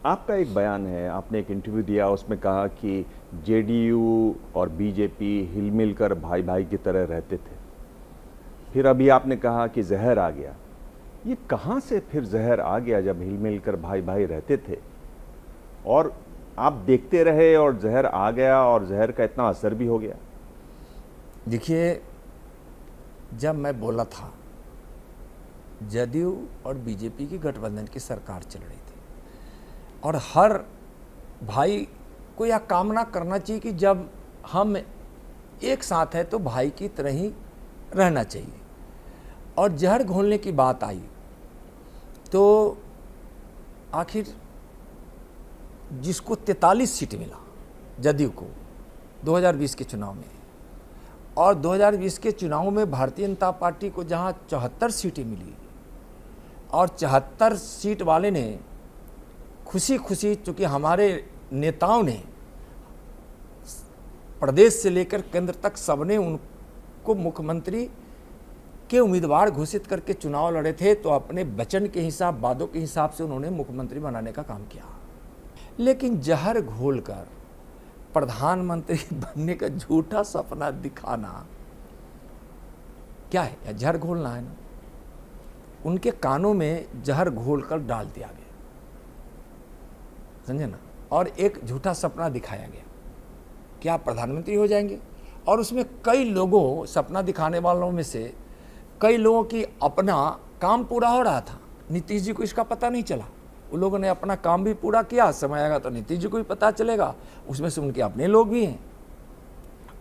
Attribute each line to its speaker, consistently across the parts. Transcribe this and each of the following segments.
Speaker 1: आपका एक बयान है, आपने एक इंटरव्यू दिया, उसमें कहा कि जेडीयू और बीजेपी हिल-मिल कर भाई-भाई की तरह रहते थे। फिर अभी आपने कहा कि ज़हर आ गया। ये कहाँ से फिर ज़हर आ गया जब हिल-मिल कर भाई-भाई रहते थे? और आप देखते रहे और ज़हर आ गया और ज़हर का इतना असर भी हो गया?
Speaker 2: देखिए, जब मैं बोला था, जदयू और बीजेपी की गठबंधन की सरकार चल रही थी और हर भाई को यह कामना करना चाहिए कि जब हम एक साथ हैं तो भाई की तरह ही रहना चाहिए। और जहर घोलने की बात आई तो आखिर जिसको 43 सीट मिला जदयू को 2020 के चुनाव में, और 2020 के चुनाव में भारतीय जनता पार्टी को जहां 74 सीटें मिली और 74 सीट वाले ने खुशी खुशी, चूँकि हमारे नेताओं ने प्रदेश से लेकर केंद्र तक सबने उनको मुख्यमंत्री के उम्मीदवार घोषित करके चुनाव लड़े थे, तो अपने वचन के हिसाब, वादों के हिसाब से उन्होंने मुख्यमंत्री बनाने का काम किया। लेकिन जहर घोलकर प्रधानमंत्री बनने का झूठा सपना दिखाना क्या है? जहर घोलना है ना। उनके कानों में जहर घोलकर डाल दिया गया, समझे ना, और एक झूठा सपना दिखाया गया कि आप प्रधानमंत्री हो जाएंगे। और उसमें कई लोगों, सपना दिखाने वालों में से कई लोगों की अपना काम पूरा हो रहा था। नीतीश जी को इसका पता नहीं चला। उन लोगों ने अपना काम भी पूरा किया, समय आएगा तो नीतीश जी को भी पता चलेगा, उसमें से उनके अपने लोग भी हैं।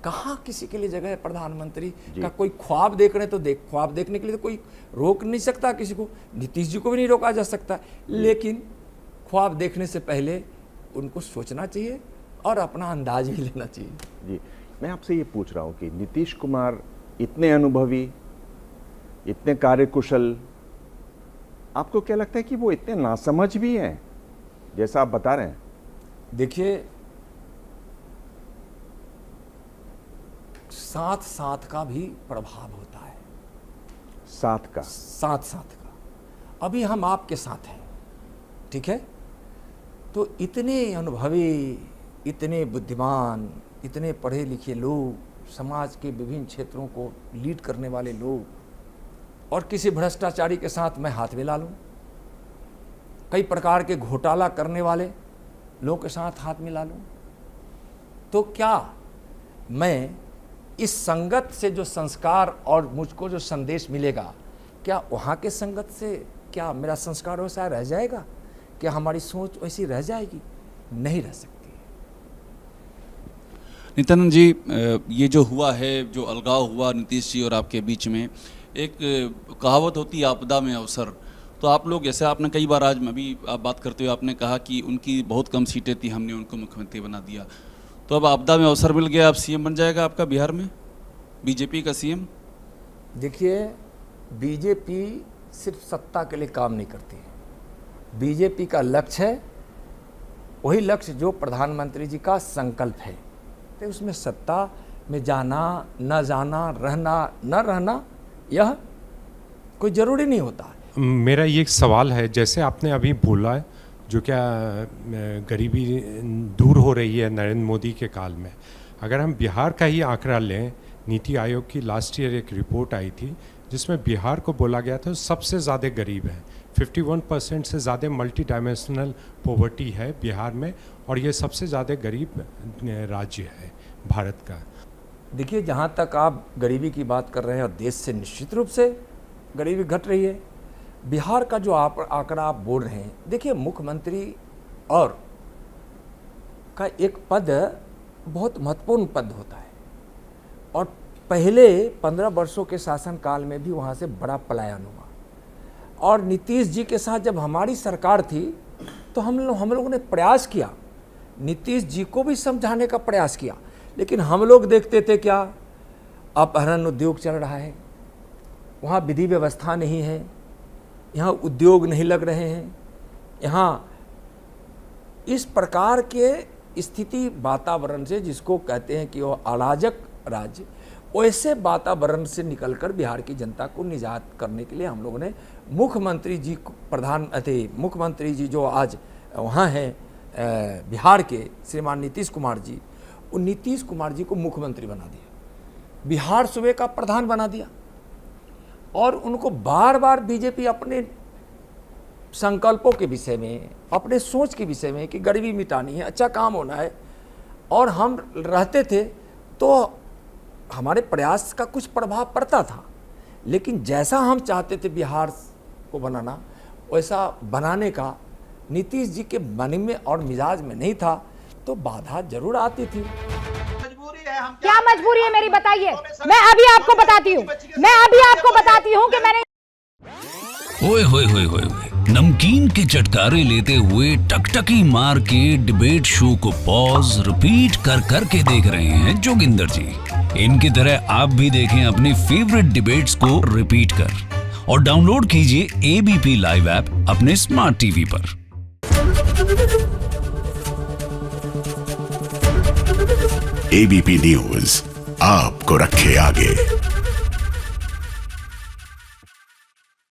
Speaker 2: कहाँ किसी के लिए जगह है प्रधानमंत्री का? कोई ख्वाब देख रहे तो ख्वाब देखने के लिए तो कोई रोक नहीं सकता किसी को, नीतीश जी को भी नहीं रोका जा सकता। लेकिन ख्वाब देखने से पहले उनको सोचना चाहिए और अपना अंदाज भी लेना चाहिए।
Speaker 1: जी, मैं आपसे ये पूछ रहा हूँ कि नीतीश कुमार इतने अनुभवी, इतने कार्यकुशल, आपको क्या लगता है कि वो इतने नासमझ भी हैं जैसा आप बता रहे हैं?
Speaker 2: देखिए, साथ साथ का भी प्रभाव होता है।
Speaker 1: साथ का?
Speaker 2: साथ साथ का। अभी हम आपके साथ हैं, ठीक है, तो इतने अनुभवी, इतने बुद्धिमान, इतने पढ़े लिखे लोग, समाज के विभिन्न क्षेत्रों को लीड करने वाले लोग, और किसी भ्रष्टाचारी के साथ मैं हाथ मिला लूं, कई प्रकार के घोटाला करने वाले लोगों के साथ हाथ मिला लूं, तो क्या मैं इस संगत से जो संस्कार और मुझको जो संदेश मिलेगा, क्या वहाँ के संगत से क्या मेरा संस्कार वैसा रह जाएगा? क्या हमारी सोच वैसी रह जाएगी? नहीं रह सकती।
Speaker 3: नित्यानंद जी, ये जो हुआ है, जो अलगाव हुआ नीतीश जी और आपके बीच में, एक कहावत होती है आपदा में अवसर। तो आप लोग, जैसे आपने कई बार, आज मैं भी आप बात करते हुए आपने कहा कि उनकी बहुत कम सीटें थी, हमने उनको मुख्यमंत्री बना दिया, तो अब आपदा में अवसर मिल गया, अब सीएम बन जाएगा आपका बिहार में, बीजेपी का सीएम?
Speaker 2: देखिए, बीजेपी सिर्फ सत्ता के लिए काम नहीं करती है। बीजेपी का लक्ष्य है वही लक्ष्य जो प्रधानमंत्री जी का संकल्प है, तो उसमें सत्ता में जाना, न जाना, रहना न रहना, यह कोई ज़रूरी नहीं होता है।
Speaker 4: मेरा ये एक सवाल है, जैसे आपने अभी बोला है, जो क्या गरीबी दूर हो रही है नरेंद्र मोदी के काल में, अगर हम बिहार का ही आंकड़ा लें, नीति आयोग की लास्ट ईयर एक रिपोर्ट आई थी जिसमें बिहार को बोला गया था सबसे ज़्यादा गरीब है, 51% से ज़्यादा मल्टी डायमेंशनल पॉवर्टी है बिहार में, और ये सबसे ज़्यादा गरीब राज्य है भारत का।
Speaker 2: देखिए, जहाँ तक आप गरीबी की बात कर रहे हैं, और देश से निश्चित रूप से गरीबी घट रही है। बिहार का जो आंकड़ा आप बोल रहे हैं, देखिए, मुख्यमंत्री और का एक पद बहुत महत्वपूर्ण पद होता है, और पहले 15 वर्षों के शासनकाल में भी वहाँ से बड़ा पलायन हुआ। और नीतीश जी के साथ जब हमारी सरकार थी तो हम लोगों ने प्रयास किया, नीतीश जी को भी समझाने का प्रयास किया, लेकिन हम लोग देखते थे क्या, अपहरण उद्योग चल रहा है, वहाँ विधि व्यवस्था नहीं है, यहाँ उद्योग नहीं लग रहे हैं, यहाँ इस प्रकार के स्थिति वातावरण से, जिसको कहते हैं कि वो अराजक राज्य, वैसे वातावरण से निकलकर बिहार की जनता को निजात करने के लिए हम लोगों ने मुख्यमंत्री जी को मुख्यमंत्री जी जो आज वहाँ हैं बिहार के श्रीमान नीतीश कुमार जी, उन नीतीश कुमार जी को मुख्यमंत्री बना दिया, बिहार सूबे का प्रधान बना दिया, और उनको बार बार बीजेपी अपने संकल्पों के विषय में, अपने सोच के विषय में कि गरीबी मिटानी है, अच्छा काम होना है, और हम रहते थे तो हमारे प्रयास का कुछ प्रभाव पड़ता था, लेकिन जैसा हम चाहते थे बिहार को बनाना, वैसा बनाने का नीतीश जी के मन में और मिजाज में नहीं था, तो बाधा जरूर आती थी।
Speaker 5: क्या मजबूरी है मेरी, बताइए। मैं अभी आपको बताती हूँ कि मैंने
Speaker 6: ओए होए होए होए होए, नमकीन के चटकारे लेते हुए टकटकी मार के डिबेट शो को पॉज रिपीट कर कर के देख रहे हैं जोगिंदर जी। इनकी तरह आप भी देखें अपनी फेवरेट डिबेट्स को रिपीट कर, और डाउनलोड कीजिए एबीपी लाइव ऐप अपने स्मार्ट टीवी पर।
Speaker 7: एबीपी न्यूज आपको रखे आगे।